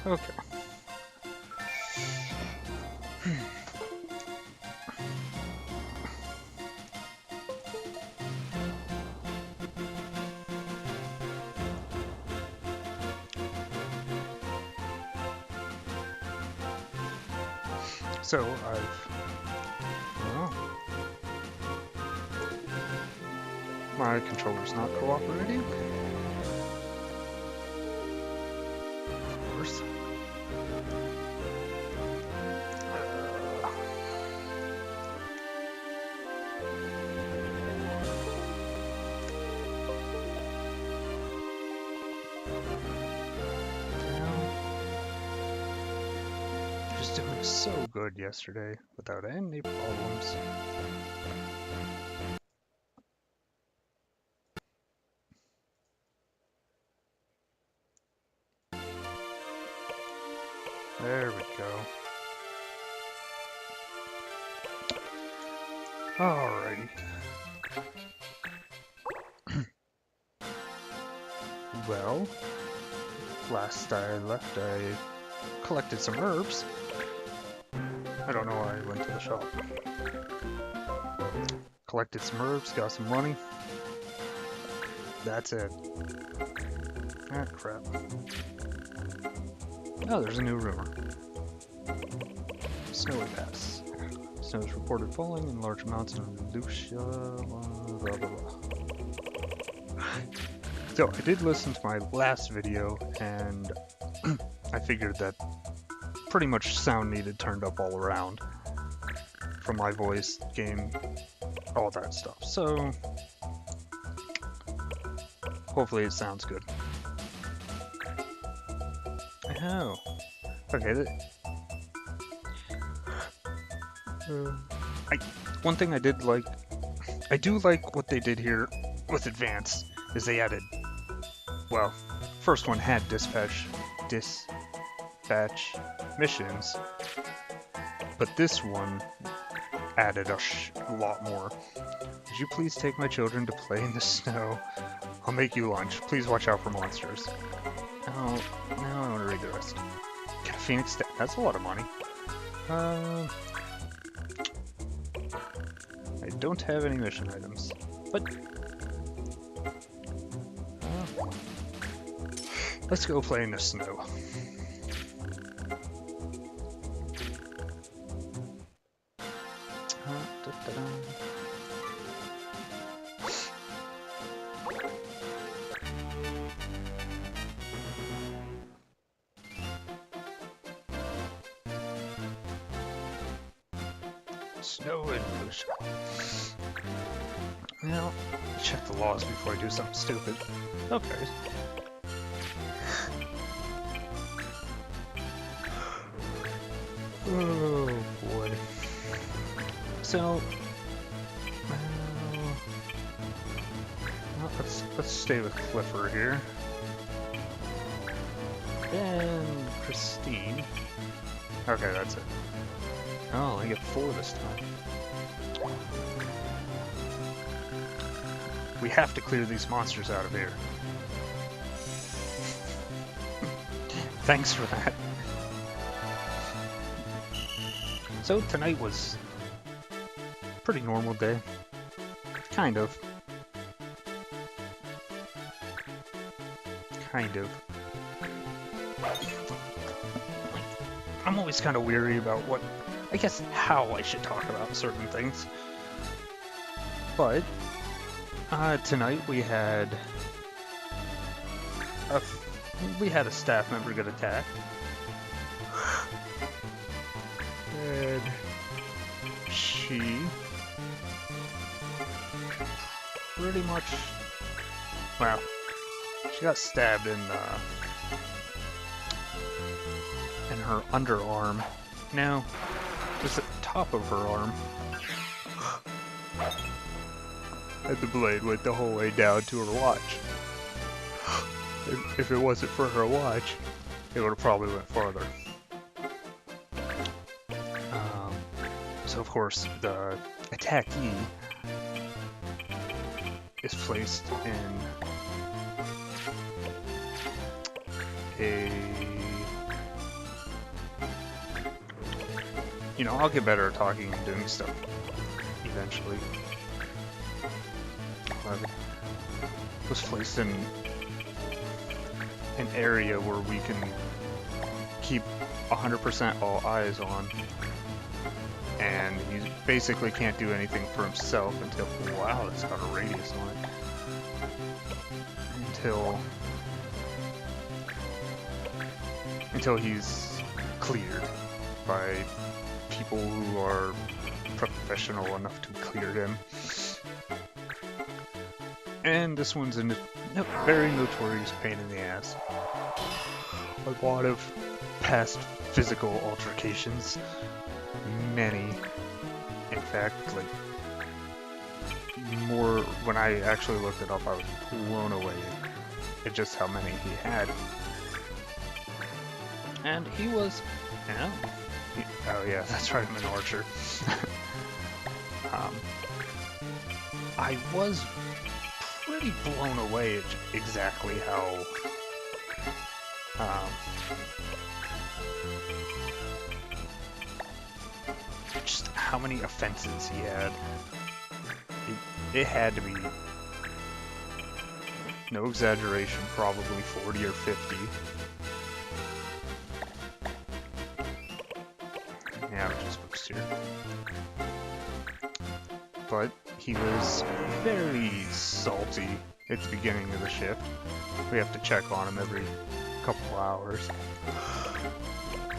Okay. So my controller's not cooperating. Of course. Just doing so good yesterday without any problems. There we go. Alrighty. Well, last I left, I collected some herbs. I don't know why I went to the shop. Collected some herbs, got some money. That's it. Ah, crap. Oh, there's a new rumor. Snowy Pass. Snow is reported falling in large amounts in Lucia, blah blah blah. So, I did listen to my last video, and I figured that pretty much sound needed turned up all around. From my voice, game, all that stuff. So, hopefully it sounds good. Oh. Okay. One thing I did like, I do like what they did here with Advance, is they added, well, first one had dispatch missions, but this one added a lot more. Would you please take my children to play in the snow? I'll make you lunch. Please watch out for monsters. Oh, now I want to read the rest. Get a Phoenix Staff. That's a lot of money. I don't have any mission items, but let's go play in the snow. Snow in Lucia. Now, check the laws before I do something stupid. Okay. Oh boy. So, well, let's stay with Clifford here. And Christine. Okay, that's it. Oh, I get 4 this time. We have to clear these monsters out of here. Thanks for that. So tonight was a pretty normal day. Kind of. I'm always kind of weary about how I should talk about certain things. But tonight we had a staff member get attacked, and she pretty much, well, she got stabbed in her underarm. Now, just at the top of her arm. And the blade went the whole way down to her watch. If it wasn't for her watch, it would have probably went farther. So of course, the attackee is placed in a you know, I'll get better at talking and doing stuff eventually. But it was placed in an area where we can keep 100% all eyes on, and he basically can't do anything for himself until, wow, it's got a radius on it, until he's cleared by people who are professional enough to clear him. And this one's a very notorious pain in the ass. A lot of past physical altercations. Many. In fact, like, more, when I actually looked it up, I was blown away at just how many he had. And he was, yeah, oh yeah, that's right, I'm an archer. I was pretty blown away at exactly how just how many offenses he had. It had to be, no exaggeration, probably 40 or 50. Yeah, I'll just boost here. But he was very salty at the beginning of the shift. We have to check on him every couple hours.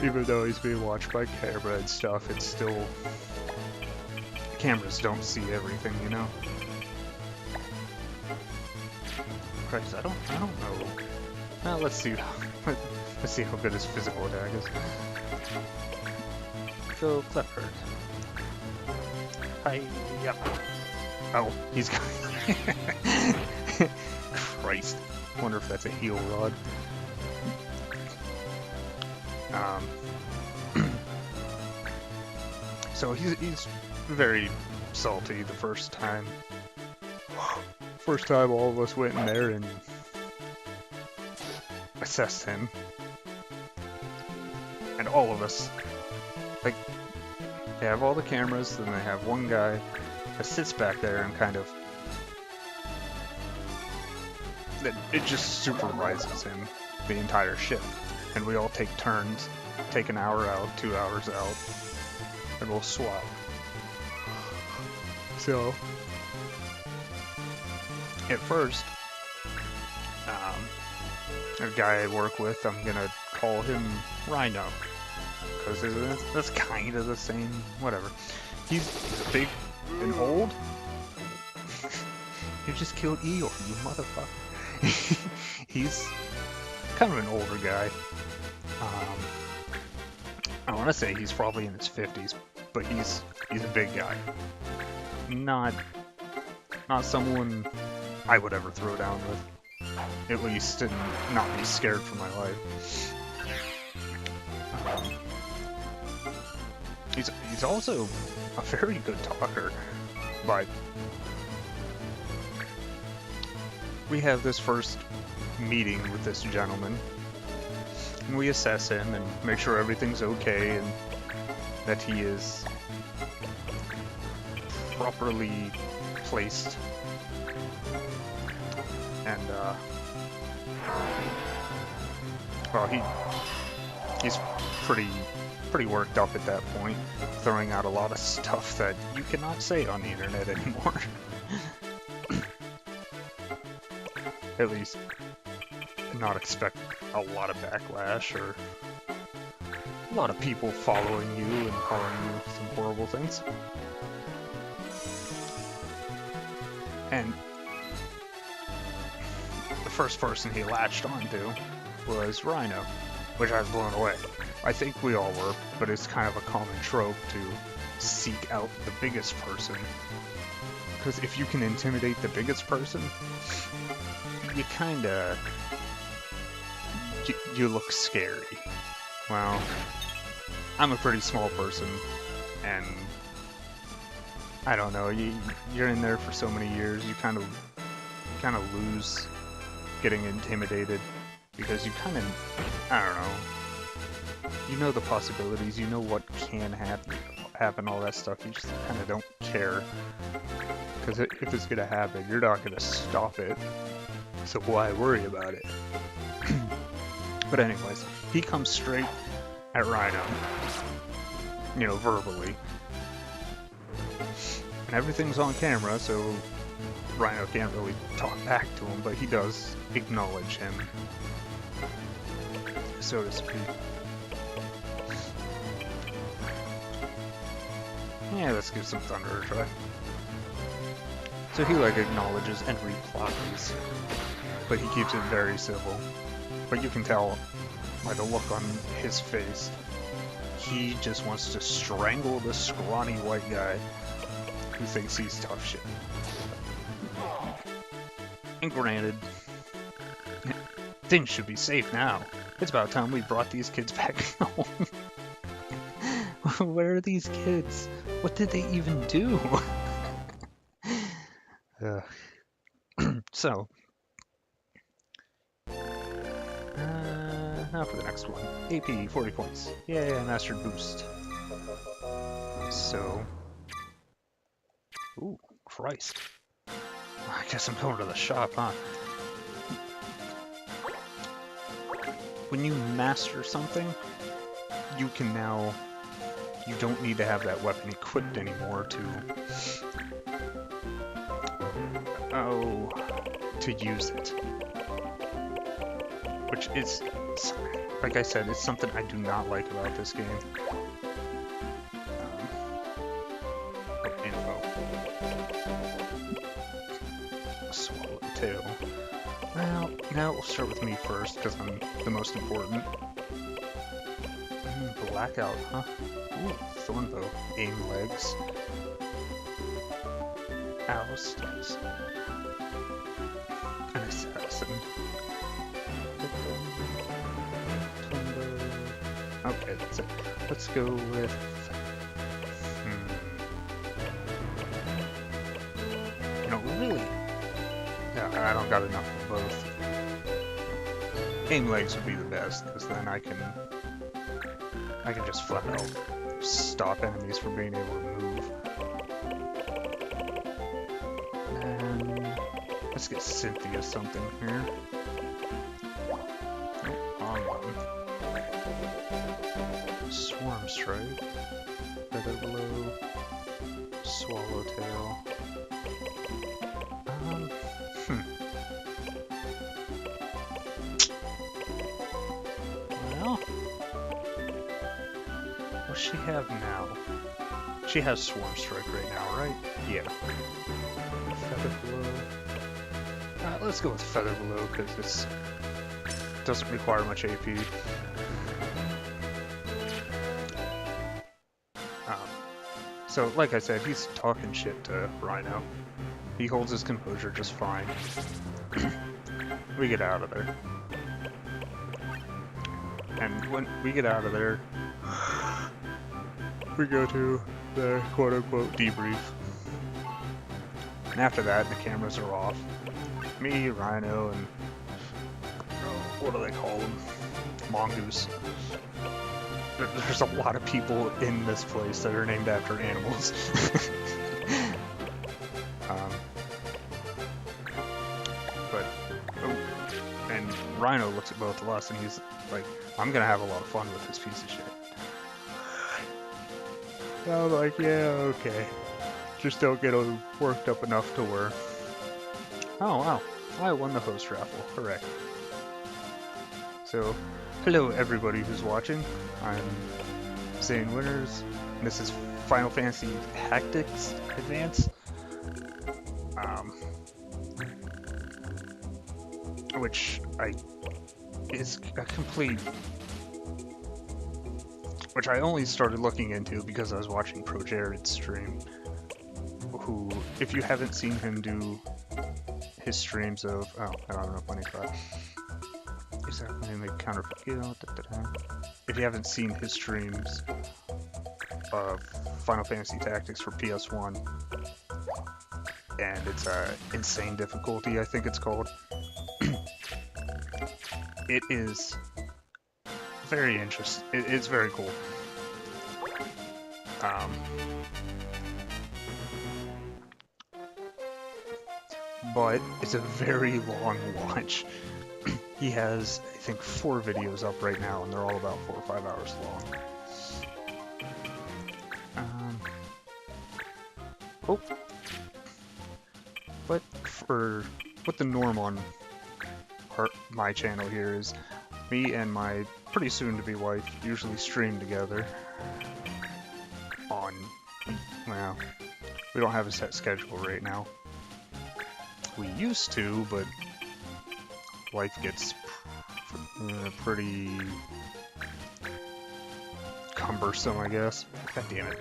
Even though he's being watched by camera and stuff, it's still... Cameras don't see everything, you know? Christ, I don't know. Well, let's see how good his physical attack is. Go Clifford. Hi, yep. Oh, he's got... Christ. Wonder if that's a heal rod. So he's very salty the first time. First time all of us went in there and assessed him. And all of us, like, they have all the cameras, then they have one guy that sits back there and kind of, it just supervises him the entire shift. And we all take turns, take an hour out, 2 hours out, and we'll swap. So, at first, a guy I work with, I'm gonna call him Rhino, because that's kind of the same, whatever. He's big and old. You just killed Eeyore, you motherfucker. He's kind of an older guy. I want to say he's probably in his 50s, but he's a big guy. Not someone I would ever throw down with. At least, and not be scared for my life. He's also a very good talker, but we have this first meeting with this gentleman, and we assess him and make sure everything's okay and that he is properly placed. And well, he's pretty worked up at that point, throwing out a lot of stuff that you cannot say on the internet anymore. At least not expect a lot of backlash or a lot of people following you and calling you some horrible things. And the first person he latched onto was Rhino, which I was blown away. I think we all were, but it's kind of a common trope to seek out the biggest person. Because if you can intimidate the biggest person, you kinda... you look scary. Well, I'm a pretty small person, and I don't know, you're in there for so many years, you kind of lose getting intimidated, because you kind of, I don't know, you know the possibilities, you know what can happen, happen, all that stuff, you just kind of don't care. Because if it's gonna happen, you're not gonna stop it. So why worry about it? But anyways, he comes straight at Rhino, you know, verbally. And everything's on camera, so Rhino can't really talk back to him, but he does acknowledge him, so to speak. Yeah, let's give some Thunder a try. So he like acknowledges and replies, but he keeps it very civil. But you can tell by the look on his face, he just wants to strangle this scrawny white guy who thinks he's tough shit. And granted, things should be safe now. It's about time we brought these kids back home. Where are these kids? What did they even do? So, now for the next one. AP, 40 points. Yay, I mastered boost. So, ooh, Christ. I guess I'm going to the shop, huh? When you master something, you can now, you don't need to have that weapon equipped anymore to use it. Which is, like I said, it's something I do not like about this game. Info. Swallowtail. Well, now we'll start with me first, because I'm the most important. Blackout, huh? Ooh, Thornbow. Aim legs. Ousters. An assassin. Okay, that's it. Let's go with... You know, really... Yeah, I don't got enough of both. Aim legs would be the best, because then I can just flat out stop enemies from being able to move. And let's get Cynthia something here. Online. Swarm Strike. Feather Blow. Swallowtail. Well, what's she have now? She has Swarm Strike right now, right? Yeah. Feather Blow. Let's go with Feather Blow because this doesn't require much AP. So, like I said, he's talking shit to Rhino. He holds his composure just fine. We get out of there. And when we get out of there, we go to the quote-unquote debrief. And after that, the cameras are off. Me, Rhino, and... what do they call them? Mongoose. There's a lot of people in this place that are named after animals. And Rhino looks at both of us and he's like, I'm gonna have a lot of fun with this piece of shit. And I'm like, yeah, okay. Just don't get worked up enough to where... Oh, wow. I won the host raffle. Hooray. So, hello everybody who's watching. I'm Zane Winners. And this is Final Fantasy Hacktics Advance. Which is a complete... Which I only started looking into because I was watching Pro Jared's stream. Who, if you haven't seen him do his streams of... Oh, I don't know, funny thought. Exactly, and they counter... If you haven't seen his streams of Final Fantasy Tactics for PS1, and it's insane difficulty, I think it's called. It is very interesting. It's very cool. Um, but it's a very long watch. He has, I think, 4 videos up right now, and they're all about 4 or 5 hours long. Oh. But for what the norm on my channel here is, me and my pretty soon-to-be wife usually stream together on, well, we don't have a set schedule right now. We used to, but life gets pretty cumbersome, I guess. God damn it.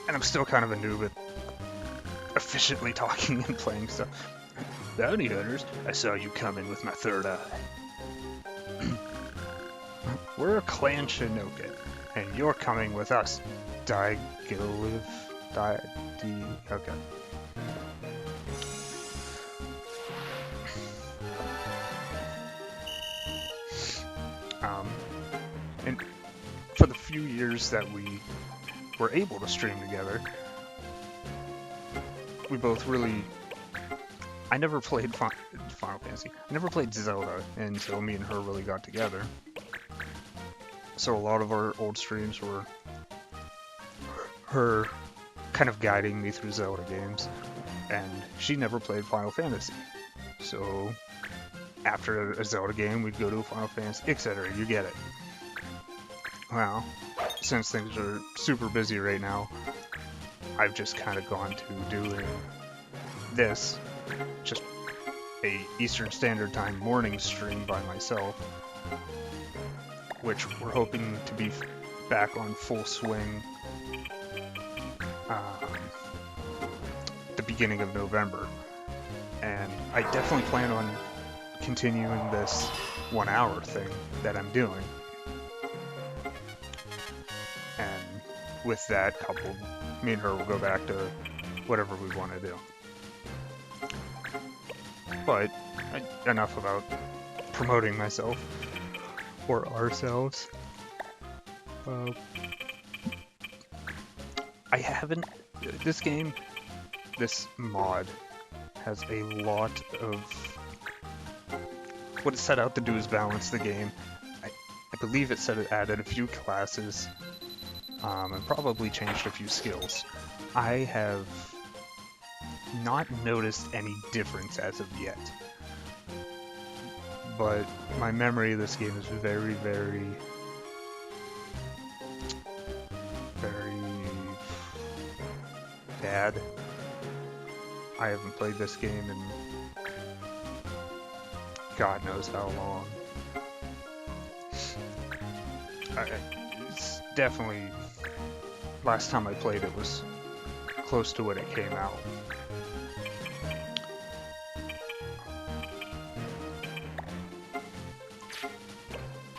And I'm still kind of a noob at efficiently talking and playing stuff. Bounty hunters, I saw you coming with my third eye. We're a clan Shinoka, and you're coming with us. Okay. And for the few years that we were able to stream together, we both really... I never played Final Fantasy. I never played Zelda until me and her really got together. So a lot of our old streams were her kind of guiding me through Zelda games, and she never played Final Fantasy. So after a Zelda game, we'd go to a Final Fantasy, etc. You get it. Well, since things are super busy right now, I've just kind of gone to doing this, just a Eastern Standard Time morning stream by myself, which we're hoping to be back on full swing the beginning of November. And I definitely plan on continuing this 1 hour thing that I'm doing. And with that coupled, me and her will go back to whatever we want to do. But enough about promoting myself or ourselves. I haven't... This mod has a lot of... What it set out to do is balance the game. I believe it said it added a few classes, and probably changed a few skills. I have not noticed any difference as of yet. But my memory of this game is very, very... very... bad. I haven't played this game in God knows how long. It's definitely... Last time I played it was close to when it came out.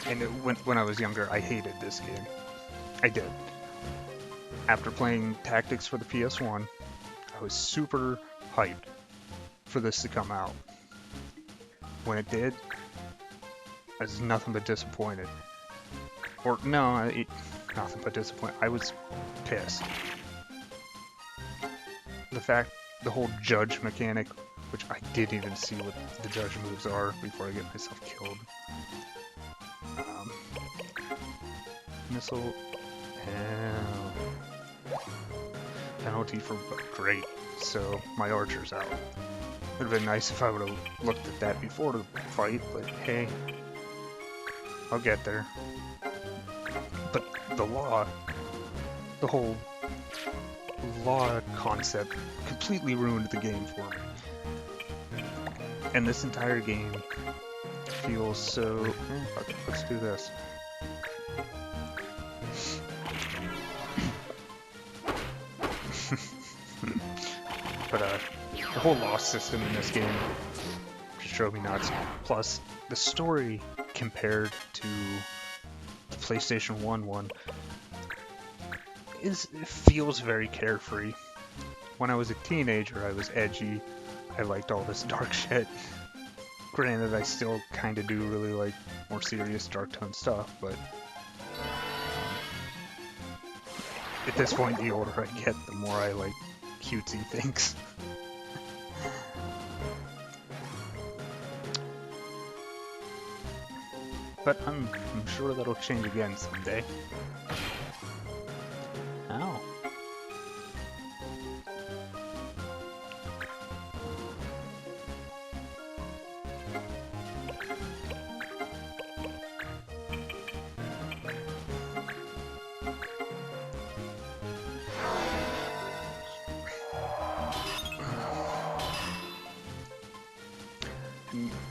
And when I was younger, I hated this game. I did. After playing Tactics for the PS1, I was super hyped for this to come out. When it did, I was nothing but disappointed. Or, no, nothing but disappointed. I was pissed. The whole judge mechanic, which I didn't even see what the judge moves are before I get myself killed. Missile, penalty for great, so my archer's out. Would have been nice if I would have looked at that before the fight, but hey, I'll get there. But the whole law concept completely ruined the game for me. And this entire game feels so... okay, let's do this. But the whole loss system in this game just drove me nuts. Plus, the story compared to the PlayStation 1 one it feels very carefree. When I was a teenager, I was edgy. I liked all this dark shit. Granted, I still kind of do really like more serious dark tone stuff, but at this point, the older I get, the more I like cutesy things. But I'm sure that'll change again someday. Ow.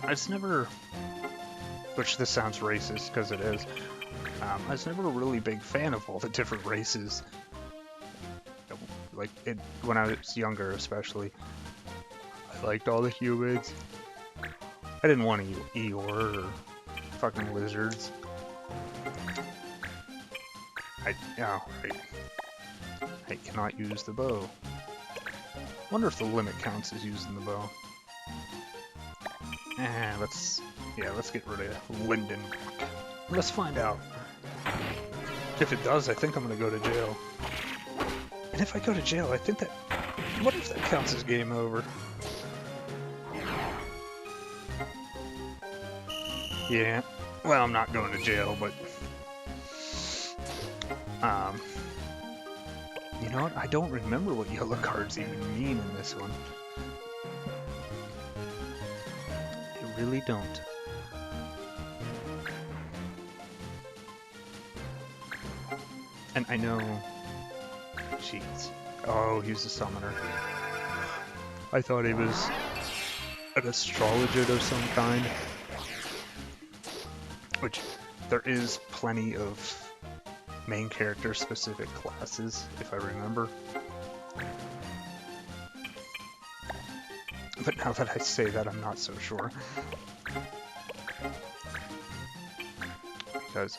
I was never, which this sounds racist because it is, I was never a really big fan of all the different races. Like, when I was younger especially, I liked all the humans. I didn't want to eat Eeyore or fucking lizards. I cannot use the bow. Wonder if the limit counts as using the bow. Let's get rid of Linden. Let's find out. If it does, I think I'm gonna go to jail. And if I go to jail, I think that... What if that counts as game over? Yeah. Well, I'm not going to jail, but... You know what? I don't remember what yellow cards even mean in this one. I really don't. And I know... Jeez. Oh, he's a summoner. I thought he was an astrologer of some kind. Which, there is plenty of main character specific classes, if I remember. But now that I say that, I'm not so sure. Because,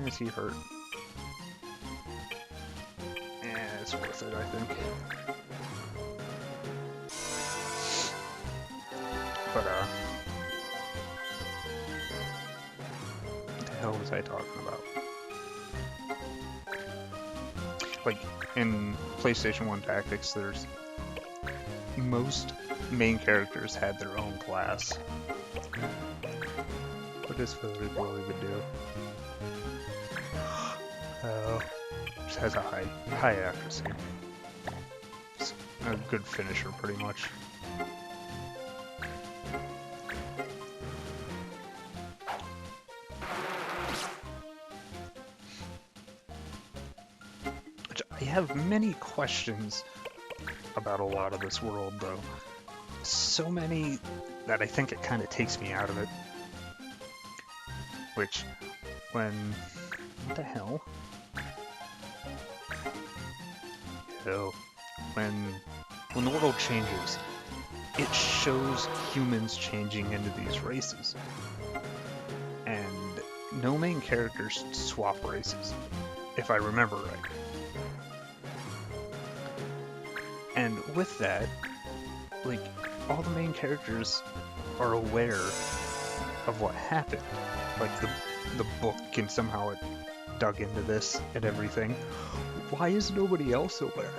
is he hurt? It's worth it, I think. But, what the hell was I talking about? Like, in PlayStation 1 Tactics, there's... Most main characters had their own class. What does Voted Blow even do? Oh... Just has a high accuracy. It's a good finisher, pretty much. I have many questions about a lot of this world, though. So many that I think it kind of takes me out of it. Which, when... What the hell? So, when the world changes, it shows humans changing into these races. And no main characters swap races, if I remember right. And with that, like, all the main characters are aware of what happened. Like, the book can somehow dug into this and everything. Why is nobody else aware?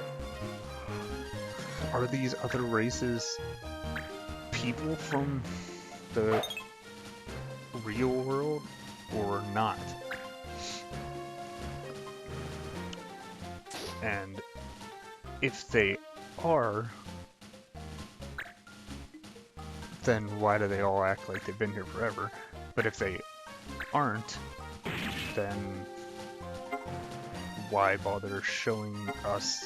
Are these other races people from the real world or not? And if they are, then why do they all act like they've been here forever? But if they aren't, then why bother showing us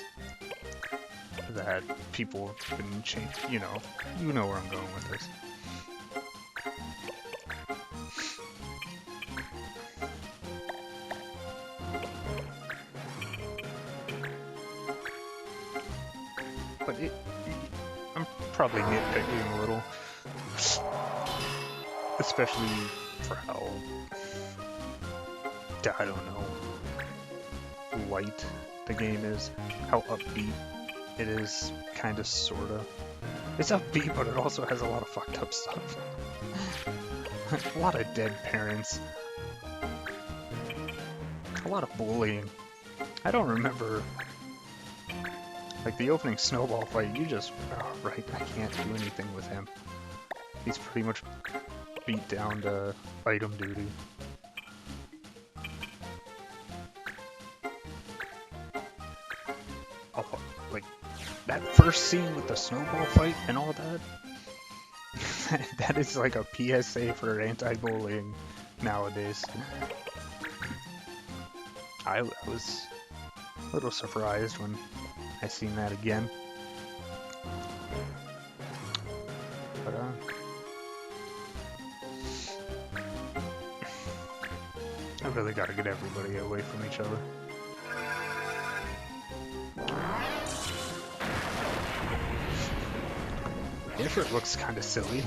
that people have been changed? You know where I'm going with this. But I'm probably nitpicking a little, especially for how, I don't know, light the game is, how upbeat it is, kinda, sorta. It's upbeat, but it also has a lot of fucked up stuff. A lot of dead parents. A lot of bullying. I don't remember, like, the opening snowball fight, you just, oh, right, I can't do anything with him. He's pretty much beat down to item duty. Oh, like, that first scene with the snowball fight and all that, that is like a PSA for anti-bullying nowadays. I was a little surprised when I seen that again. But, I really gotta get everybody away from each other. The effort looks kind of silly.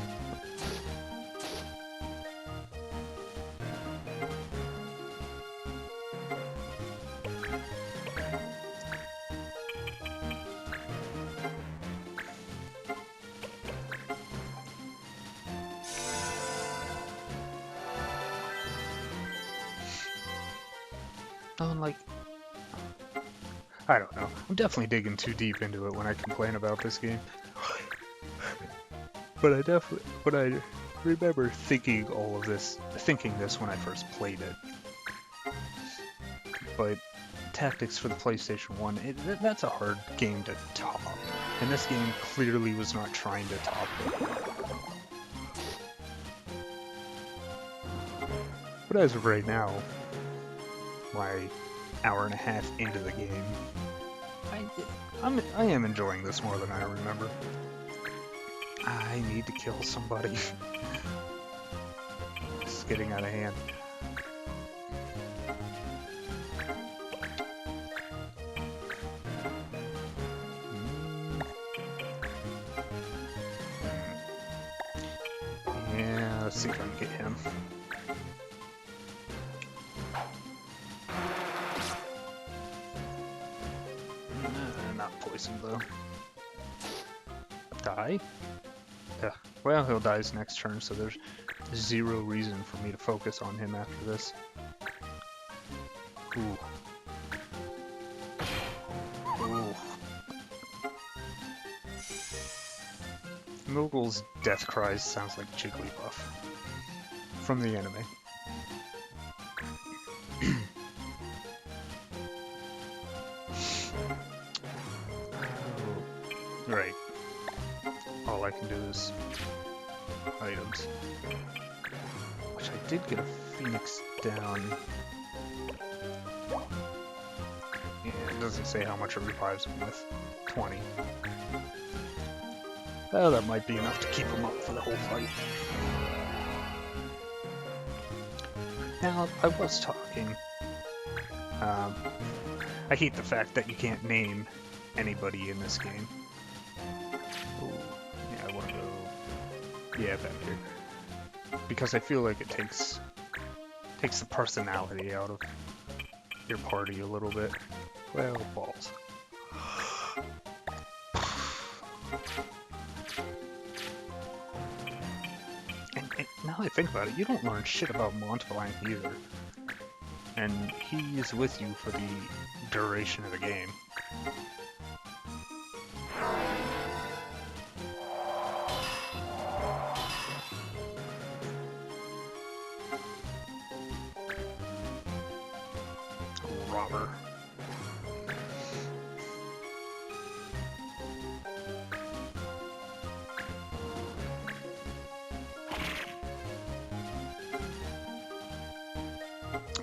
And like, I don't know. I'm definitely digging too deep into it when I complain about this game. But I remember thinking this when I first played it. But Tactics for the PlayStation 1, that's a hard game to top. And this game clearly was not trying to top it. But as of right now, my hour and a half into the game, I am enjoying this more than I remember. I need to kill somebody. This is getting out of hand. Yeah, let's see if I can get him. Not poisoned though. Die? Yeah. Well, he'll die his next turn, so there's zero reason for me to focus on him after this. Ooh. Ooh. Mogul's death cries sounds like Jigglypuff from the anime. Right. All I can do is items. Which I did get a Phoenix down. Yeah, it doesn't say how much it revives him with. 20. Well, that might be enough to keep him up for the whole fight. Now, I was talking. I hate the fact that you can't name anybody in this game. Ooh, yeah, I want to go... Yeah, back here. Because I feel like it takes the personality out of your party a little bit. Well, balls. And now I think about it, you don't learn shit about Montblanc either. And he is with you for the duration of the game. Robber.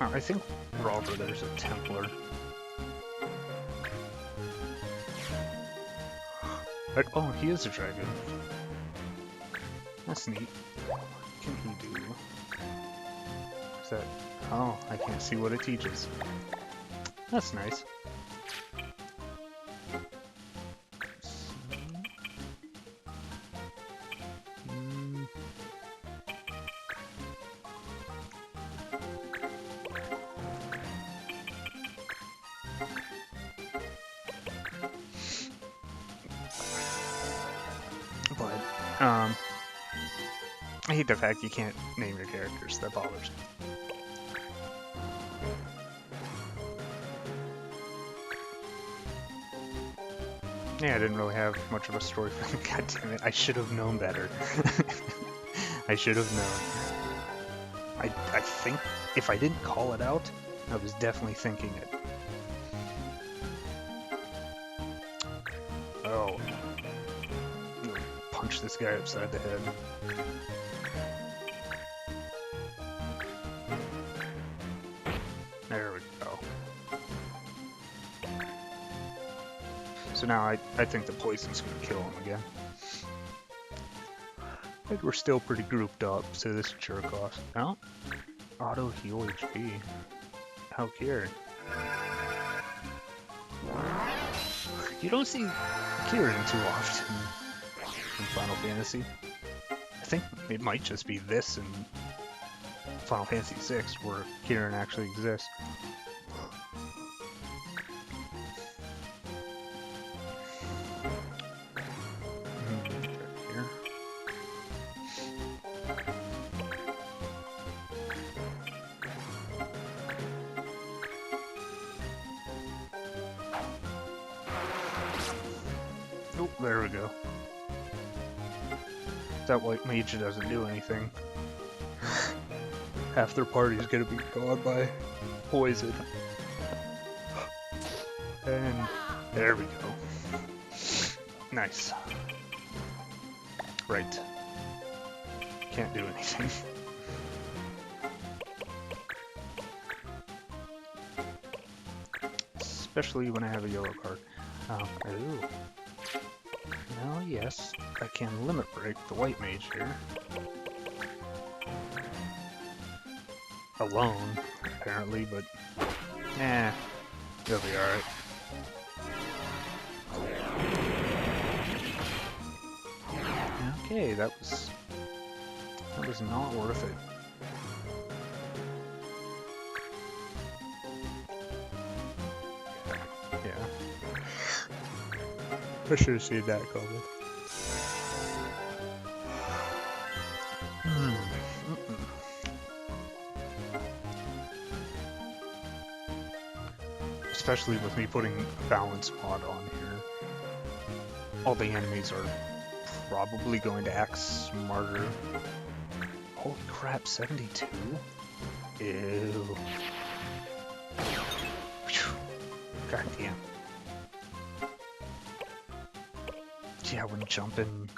Oh, I think Robber there's a Templar. But, oh, he is a dragon. That's neat. What can he do? Is that... Oh, I can't see what it teaches. That's nice. But, I hate the fact you can't name your characters. That bothers me. Yeah, I didn't really have much of a story for them. God damn it, I should have known better. I should have known. I think if I didn't call it out, I was definitely thinking it. Oh. Punch this guy upside the head. There we go. So now I think the poison's gonna kill him again. But we're still pretty grouped up, so this should sure cost. Oh, auto heal HP. How Kieran? You don't see Kieran too often in Final Fantasy. I think it might just be this in Final Fantasy VI where Kieran actually exists. Oh, there we go. That white mage doesn't do anything. Half their party's gonna be gone by poison. And there we go. Nice. Right. Can't do anything. Especially when I have a yellow card. Ooh. Well, yes, I can limit break the white mage here. Alone, apparently, but he'll be alright. Okay, that was not worth it. Yeah. I should have seen that coming. Especially with me putting a balance mod on here. All the enemies are probably going to act smarter. Holy crap, 72? Ew. God damn. Yeah, when jumping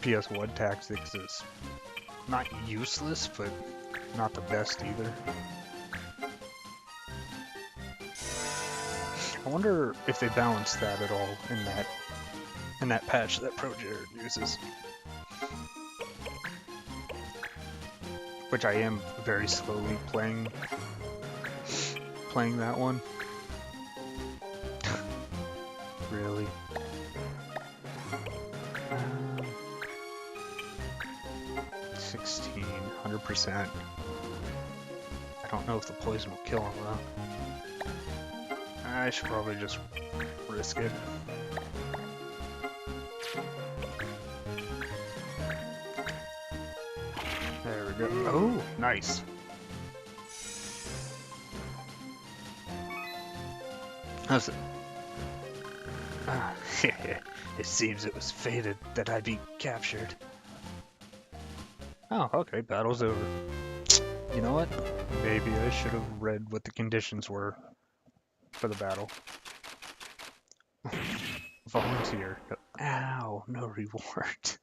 PS1 tactics is not useless, but not the best either. I wonder if they balanced that at all in that patch that ProJared uses. Which I am very slowly playing that one. Really? 16, 100%. I don't know if the poison will kill him though. I should probably just risk it. There we go. Oh, nice. How's it? It seems it was fated that I'd be captured. Oh, okay, battle's over. You know what? Maybe I should have read what the conditions were for the battle. Volunteer. Ow, no reward.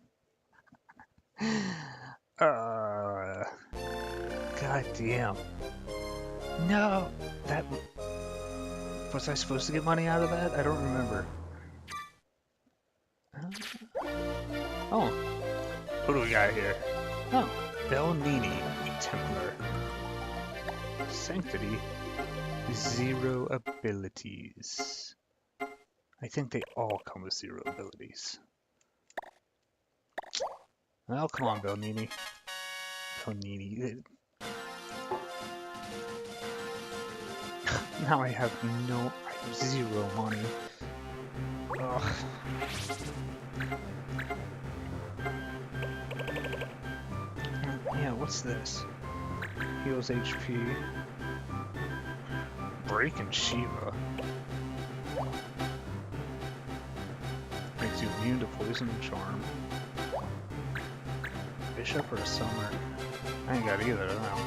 God damn. No, that... Was I supposed to get money out of that? I don't remember. Oh, what do we got here? Oh, Belnini, Templar. Sanctity, 0 abilities. I think they all come with 0 abilities. Well, come on, Belnini. Belnini. Now I have 0 money. Ugh. Yeah, what's this? Heals HP. Breaking Shiva. Makes you immune to poison and charm. Bishop or a summer? I ain't got either of them.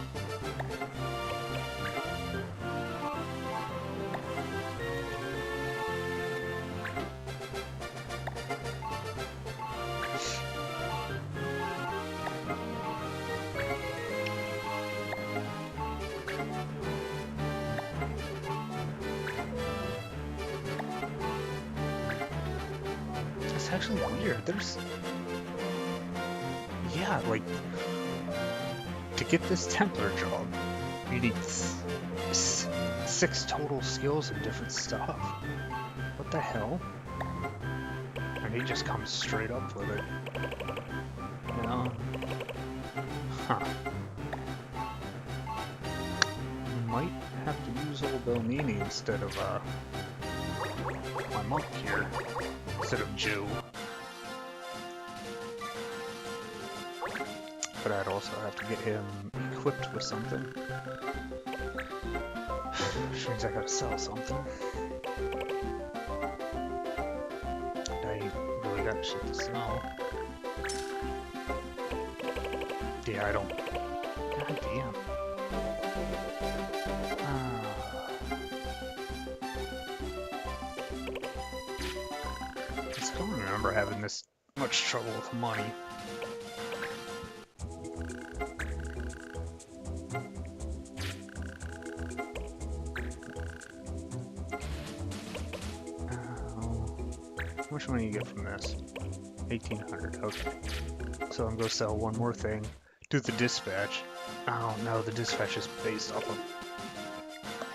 It's actually weird. There's... Yeah, like... To get this Templar job, you need 6 total skills and different stuff. What the hell? And he just comes straight up with it. You know? Huh. Might have to use old Belnini instead of, my monk here. Instead of Jew. But I'd also have to get him equipped with something. Which means I gotta sell something. I really got shit to sell. Yeah, I don't... God damn. I still don't remember having this much trouble with money. How much money you get from this? 1,800, okay. So I'm gonna sell one more thing. Do the dispatch. Oh no, the dispatch is based off of...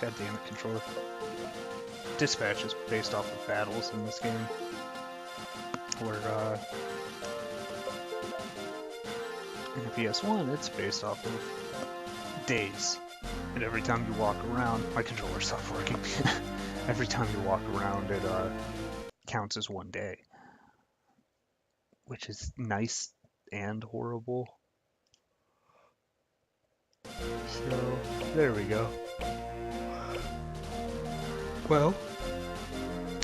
God damn it, controller. Dispatch is based off of battles in this game. Where, in the PS1, it's based off of days. And every time you walk around... My controller stopped working. Every time you walk around, it, counts as one day, which is nice and horrible. So there we go. Well,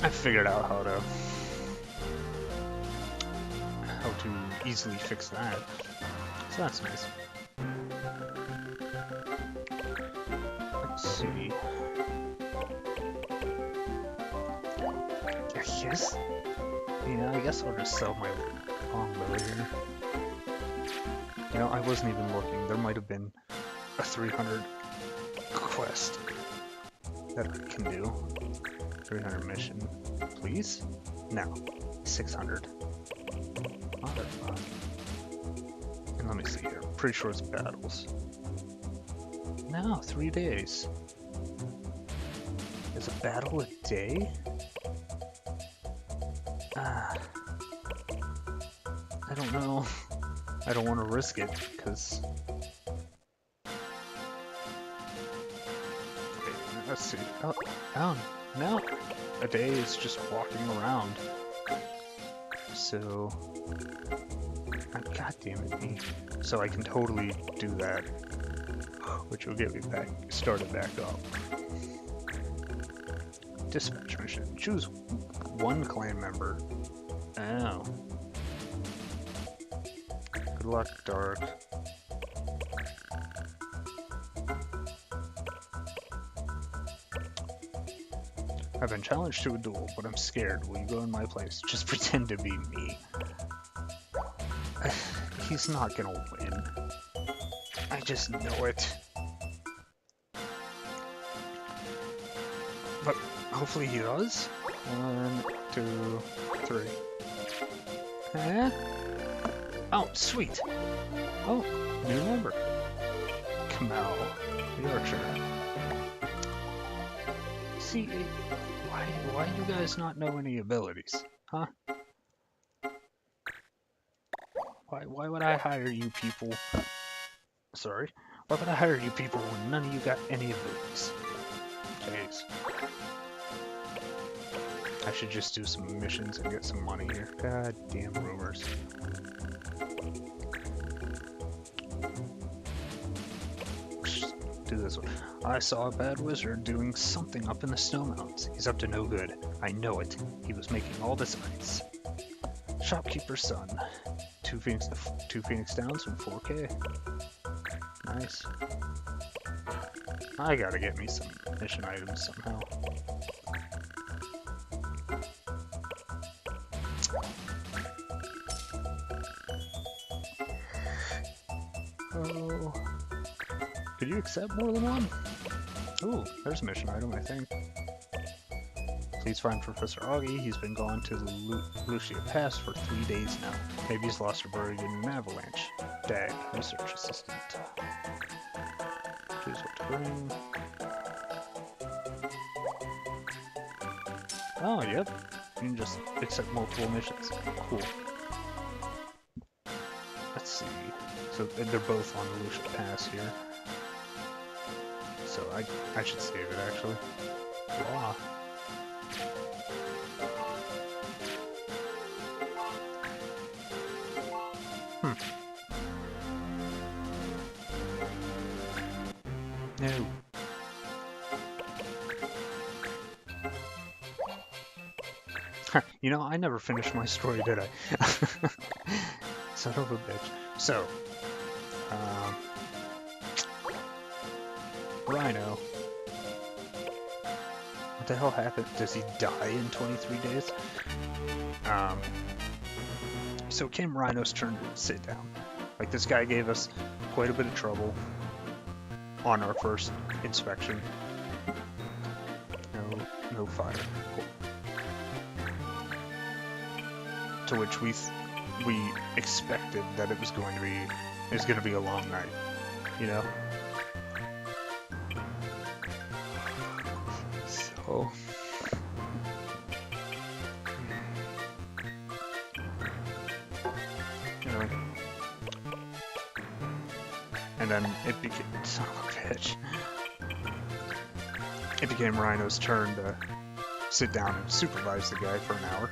I figured out how to easily fix that, so that's nice. Let's see. I guess I'll just sell my longbow here. You know, I wasn't even looking. There might have been a 300 quest that I can do. 300 mission, please? No, 600. Motherfucker. And let me see here. Pretty sure it's battles. No, 3 days. Is a battle a day? I don't know. I don't want to risk it, because... Wait, let's see. Oh, no. A day is just walking around. So... God damn it, me. So I can totally do that. Which will get me started back up. Dispatch mission. Choose one clan member. Oh. Good luck, Dark. I've been challenged to a duel, but I'm scared. Will you go in my place? Just pretend to be me. He's not gonna win. I just know it. But hopefully he does. 1, 2, 3. Huh? Oh, sweet. Oh, new member. Kamal, the archer. See, why do you guys not know any abilities? Huh? Why would I hire you people? Sorry. Why would I hire you people when none of you got any abilities? Jeez. I should just do some missions and get some money here. God damn rumors. do this one. I saw a bad wizard doing something up in the snow mountains. He's up to no good. I know it. He was making all this ice. Shopkeeper's son. Two Phoenix Downs and 4K. Nice. I gotta get me some mission items somehow. Oh. Could you accept more than one? Ooh, there's a mission item, I think. Please find Professor Augie. He's been gone to the Lucia Pass for 3 days now. Maybe he's lost or buried in an avalanche. Dag, research assistant. Choose what to bring. Oh, yep. You can just accept multiple missions. Cool. Let's see. So they're both on the Lucia Pass here. So I should save it actually. Wow. No. You know, I never finished my story, did I? Son of a bitch. So, Rhino. What the hell happened? Does he die in 23 days? So it came Rhino's turn to sit down. Like, this guy gave us quite a bit of trouble on our first inspection. No fire. Cool. To which we expected that it was going to be a long night, you know. So and then it became son of a bitch. It became Rhino's turn to sit down and supervise the guy for an hour.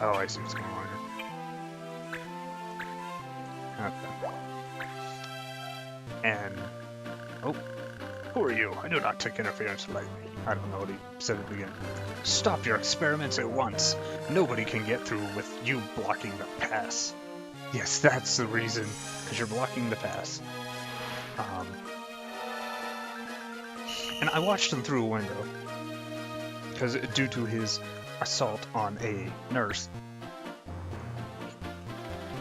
Oh, I see what's going on here. Okay. And... oh. Who are you? I do not take interference lightly. I don't know what he said at the beginning. Stop your experiments at once. Nobody can get through with you blocking the pass. Yes, that's the reason. Because you're blocking the pass. And I watched him through a window. Because due to his assault on a nurse,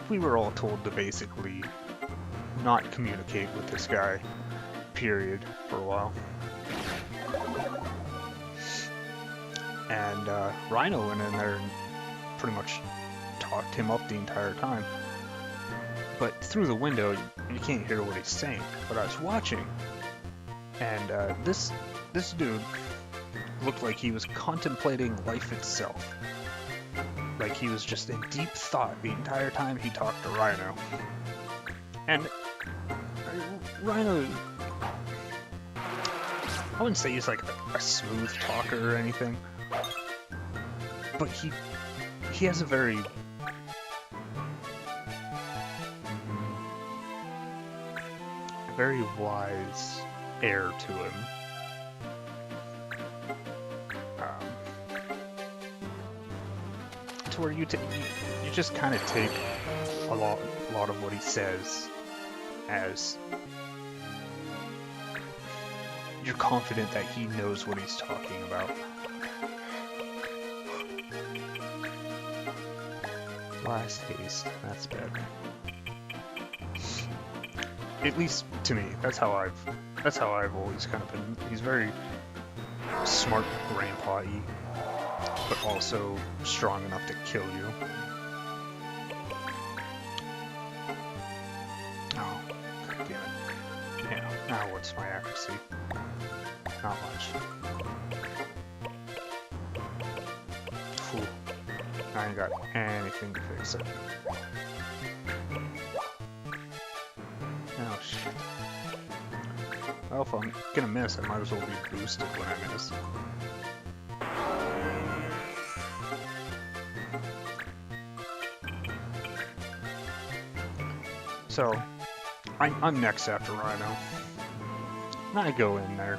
we were all told to basically not communicate with this guy, period, for a while. And Rhino went in there and pretty much talked him up the entire time. But through the window, you can't hear what he's saying. But I was watching, and this dude looked like he was contemplating life itself. Like he was just in deep thought the entire time he talked to Rhino. And Rhino, I wouldn't say he's like a smooth talker or anything, but he has a very wise air to him. To where you just kind of take a lot of what he says as you're confident that he knows what he's talking about. Last haste, that's bad. At least to me, that's how I've always kind of been. He's very smart, grandpa-y, but also strong enough to kill you. Oh, God damn it. Yeah, now what's my accuracy? Not much. Phew. I ain't got anything to fix it. Oh, shit. Well, if I'm gonna miss, I might as well be boosted when I miss. So, I'm next after Rhino. And I go in there.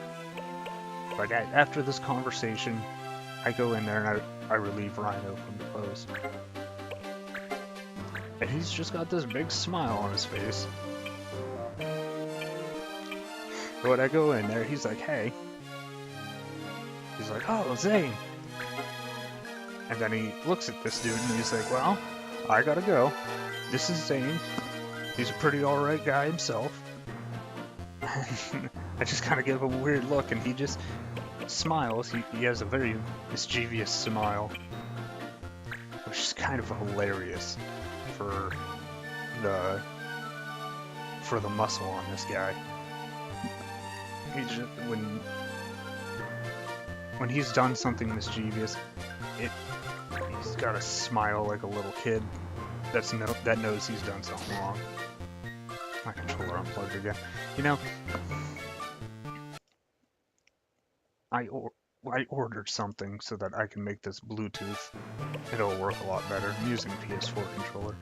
Like, after this conversation, I go in there and I relieve Rhino from the post. And he's just got this big smile on his face. But when I go in there, he's like, hey. He's like, oh, Zane. And then he looks at this dude and he's like, well, I gotta go. This is Zane. He's a pretty alright guy himself. I just kind of give him a weird look and he just smiles. He has a very mischievous smile, which is kind of hilarious for the muscle on this guy. He just, when he's done something mischievous, he's got a smile like a little kid that knows he's done something wrong. My controller unplugged again. You know, I ordered something so that I can make this Bluetooth. It'll work a lot better. I'm using PS4 controller.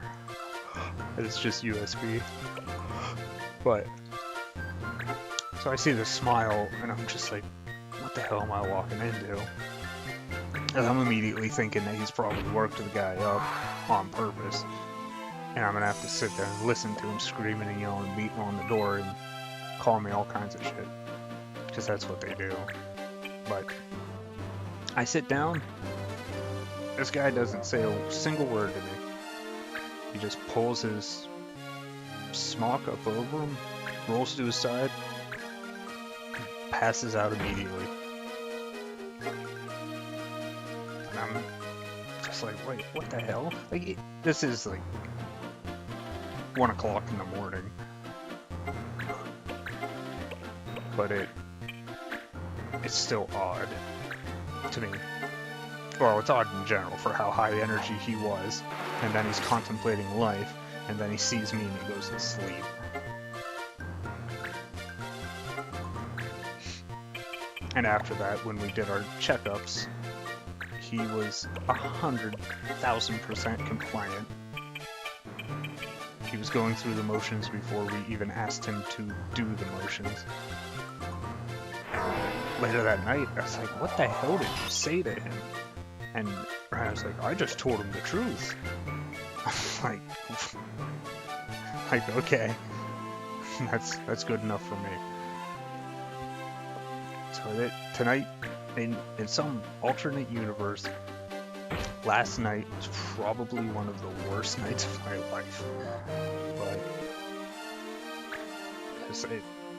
It's just USB. But, so I see this smile and I'm just like, what the hell am I walking into? And I'm immediately thinking that he's probably worked the guy up on purpose. And I'm gonna have to sit there and listen to him screaming and yelling and beating on the door and call me all kinds of shit. Because that's what they do. But I sit down. This guy doesn't say a single word to me. He just pulls his smock up over him, rolls to his side, passes out immediately. And I'm just like, wait, what the hell? Like, this is like 1 o'clock in the morning. But it's still odd to me. Well, it's odd in general for how high energy he was. And then he's contemplating life, and then he sees me and he goes to sleep. And after that, when we did our checkups, he was 100,000% compliant. He was going through the motions before we even asked him to do the motions. Later that night, I was like, what the hell did you say to him? And I was like, I just told him the truth. like, okay, that's good enough for me. So tonight, in some alternate universe, last night was probably one of the worst nights of my life. But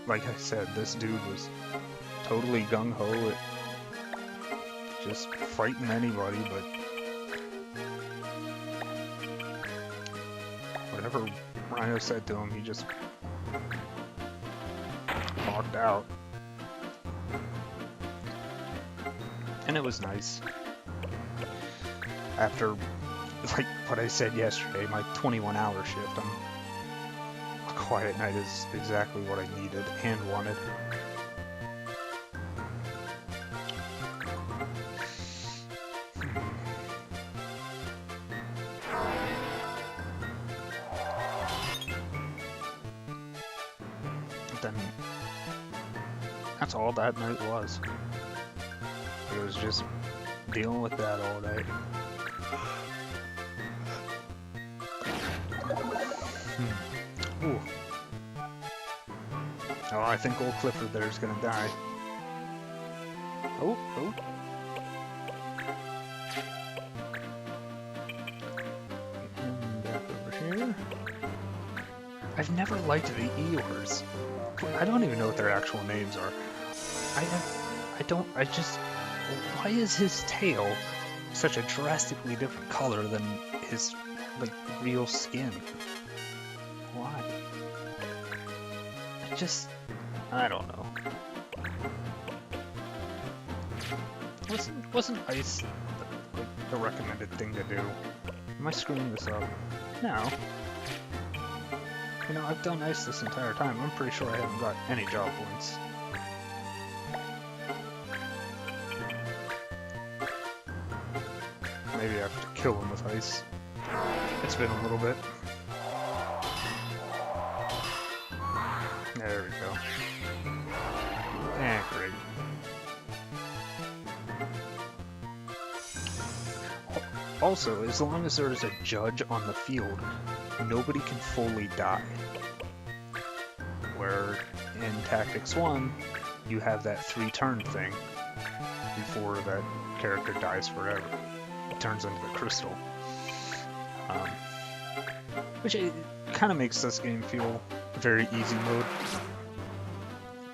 like I said, this dude was totally gung-ho at just fighting anybody, but whatever Rhino said to him, he just walked out. And it was nice. After, like what I said yesterday, my 21-hour shift, a quiet night is exactly what I needed and wanted. Then that's all that night was. It was just dealing with that all day. Ooh. Oh, I think old Clifford there is gonna die. Oh. And back over here. I've never liked the Eeyores. I don't even know what their actual names are. Why is his tail such a drastically different color than his, like, real skin? Why? I don't know. Wasn't ice the recommended thing to do? Am I screwing this up? No. You know, I've done ice this entire time. I'm pretty sure I haven't got any job points. Maybe I have to kill him with ice. It's been a little bit. There we go. Great. Also, as long as there is a judge on the field, nobody can fully die. Where in Tactics 1, you have that 3-turn thing before that character dies forever. It turns into the crystal. Which kind of makes this game feel very easy mode.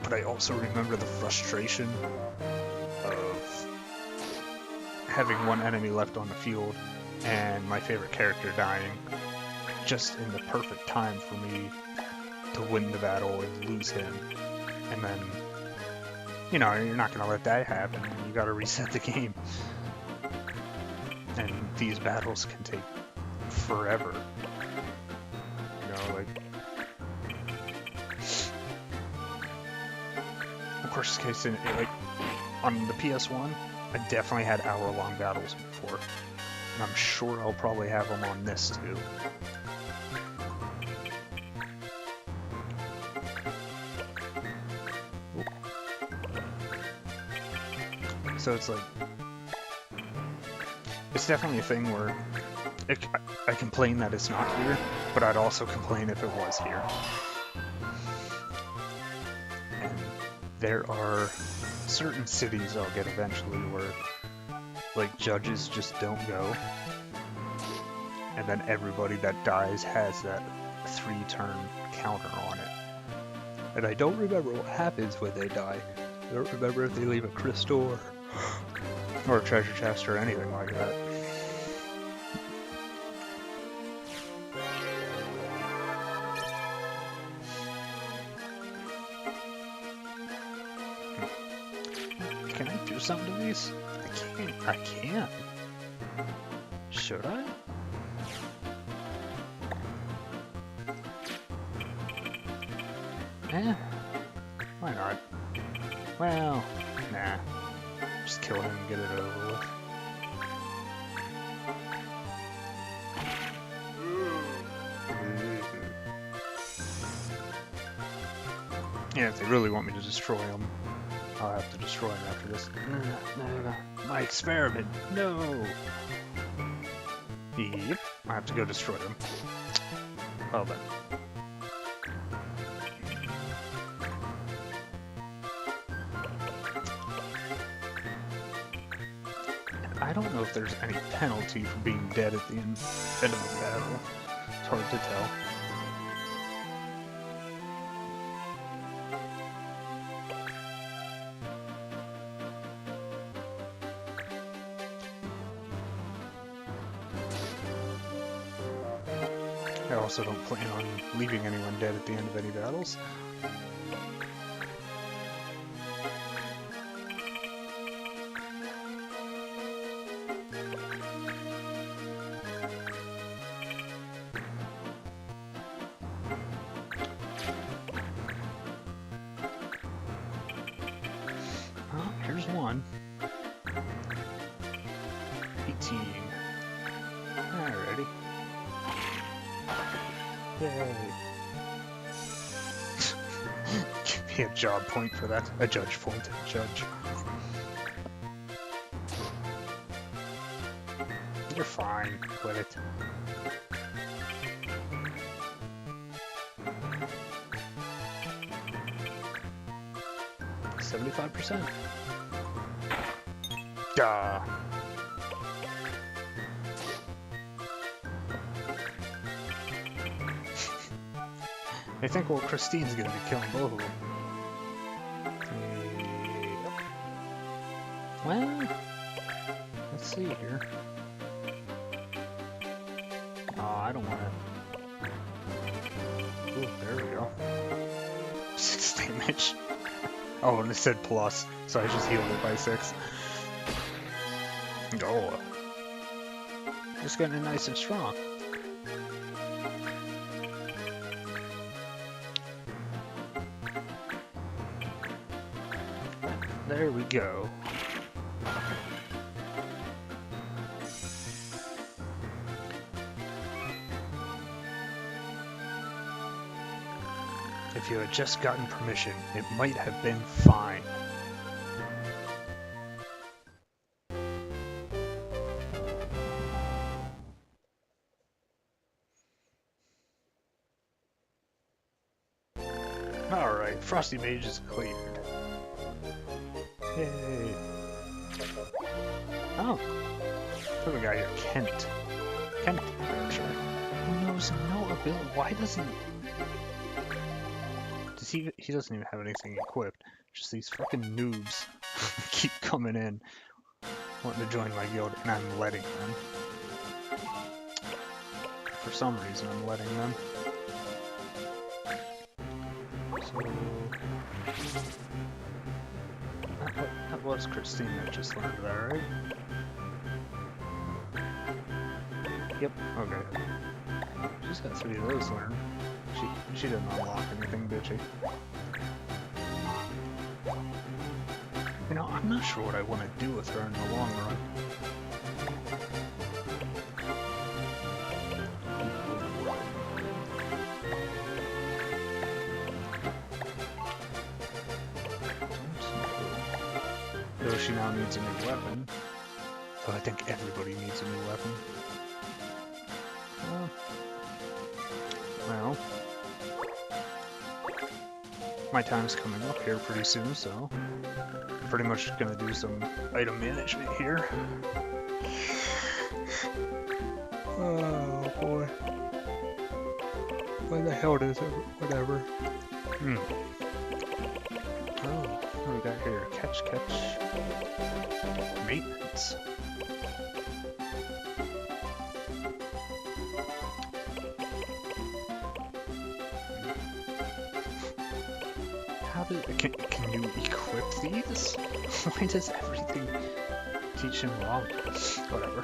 But I also remember the frustration of having one enemy left on the field and my favorite character dying just in the perfect time for me to win the battle and lose him. And then, you know, you're not going to let that happen. You got to reset the game. And these battles can take forever. You know, like... Of course, case in, like, on the PS1, I definitely had hour-long battles before. And I'm sure I'll probably have them on this, too. So it's like, it's definitely a thing where I complain that it's not here, but I'd also complain if it was here. And there are certain cities I'll get eventually where, like, judges just don't go, and then everybody that dies has that 3-turn counter on it. And I don't remember what happens when they die. I don't remember if they leave a crystal or a treasure chest or anything like that. Can I do something to these? I can't. Should I? Eh, why not? Well, nah. Just kill him and get it over with. Yeah, if they really want me to destroy him, I'll have to destroy him after this. No, my experiment, no! Yep, I have to go destroy him. Well then. I don't know if there's any penalty for being dead at the end of the battle. It's hard to tell. I also don't plan on leaving anyone dead at the end of any battles. Well, here's one. 18. Alrighty. Yay. Give me a job point for that. A judge point. A judge. You're fine. Quit it. $75%. Duh. I think, well, Christine's gonna be killing both of them. Yep. Well, let's see here. Oh, I don't wanna... Ooh, there we go. 6 damage. Oh, and it said plus, so I just healed it by 6. Oh. Just getting it nice and strong. There we go. If you had just gotten permission, it might have been fine. Alright, Frosty Mage is cleared. Yay! Oh! Who we got here? Kent. Kent Archer. Who knows no ability? Why doesn't... Does he doesn't even have anything equipped. Just these fucking noobs keep coming in, wanting to join my guild, and I'm letting them. For some reason, I'm letting them. So... That was Christine that just learned that, right? Yep, okay. She's got 3 of those learned. She didn't unlock anything, did she? You know, I'm not sure what I want to do with her in the long run. Though she now needs a new weapon. Though I think everybody needs a new weapon. Well, my time's coming up here pretty soon, so I'm pretty much gonna do some item management here. Oh boy. Why the hell does it? Whatever. Oh, what do we got here? Catch. Maintenance. Can you equip these? Why does everything teach him wrong? Whatever.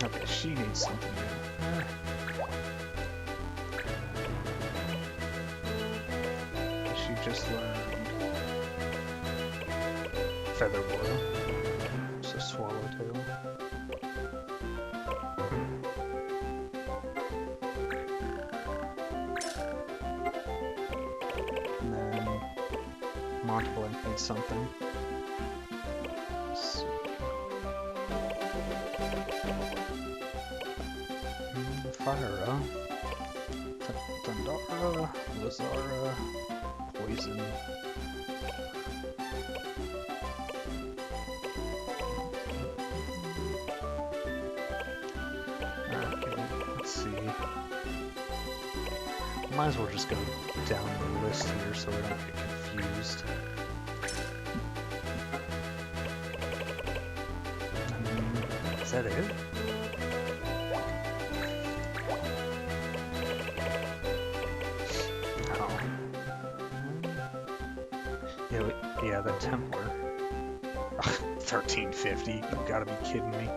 Okay, she needs something new. She just learned Feather Boil. It's a swallowtail. Montblanc needs something. Let's see. Fire, Thundara, Lazara, Poison. Okay, let's see. Might as well just go down the list here so we don't get confused. Is that it? Oh. Yeah, the Templar. 1350, you gotta be kidding me.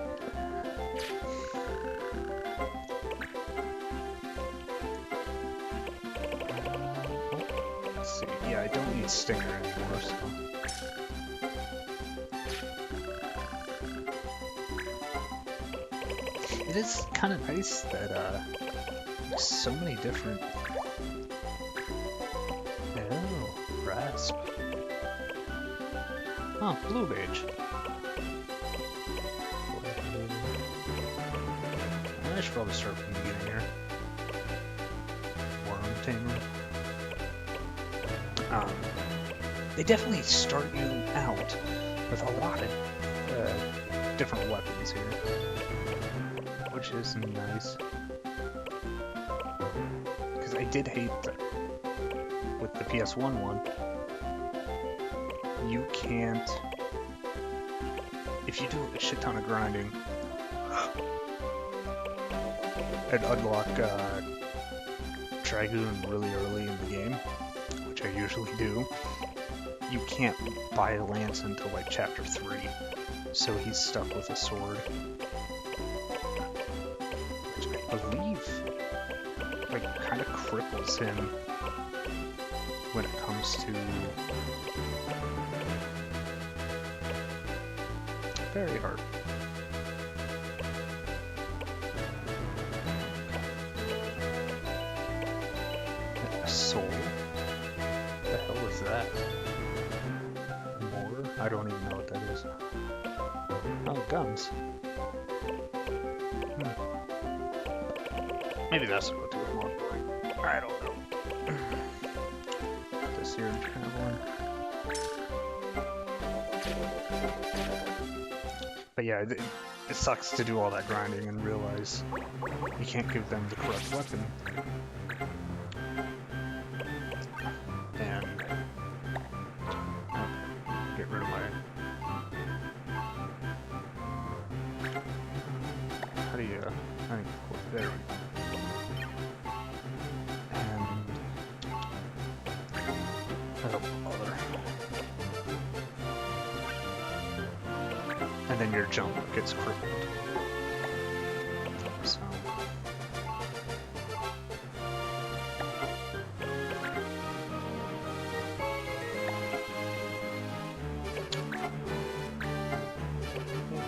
Let's see, yeah, I don't need Stinger anymore, so... It is kind of nice that there's so many different... Oh, Rasp. Oh, Blue Mage. I should probably start from the beginning here. Worm Tamer. They definitely start you out with a lot of different weapons here. Which is nice. Because I did hate that with the PS1 one, you can't, if you do a shit ton of grinding and unlock Dragoon really early in the game, which I usually do, you can't buy a lance until like chapter 3, so he's stuck with a sword. I believe, like, kind of cripples him when it comes to very hard. I don't even know what that is. Oh, guns. Maybe that's what to go on. I don't know. This here traveler. But yeah, it sucks to do all that grinding and realize you can't give them the correct weapon. And get rid of my... How do you... there we go. And... oh, bother. And then your jump gets crippled. So...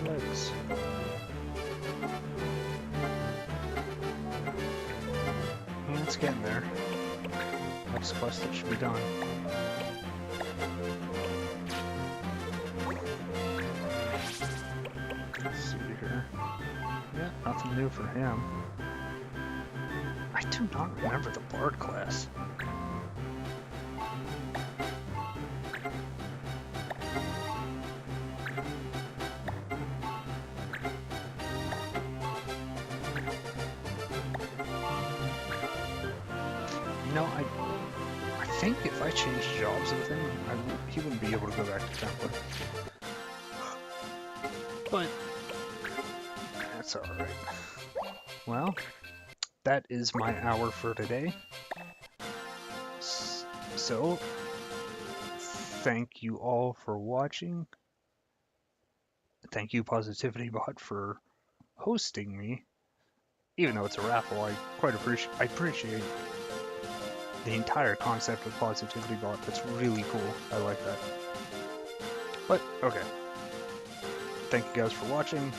legs. And it's getting there. Next quest that should be done. Let's see here. Yeah, nothing new for him. I do not remember the Bard class. You know, I think if I changed jobs with him, he wouldn't be able to go back to template. But that's alright. Well, that is my hour for today. So, thank you all for watching. Thank you, Positivity Bot, for hosting me. Even though it's a raffle, I appreciate the entire concept of Positivity Bot. That's really cool. I like that. But, okay. Thank you guys for watching.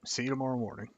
See you tomorrow morning.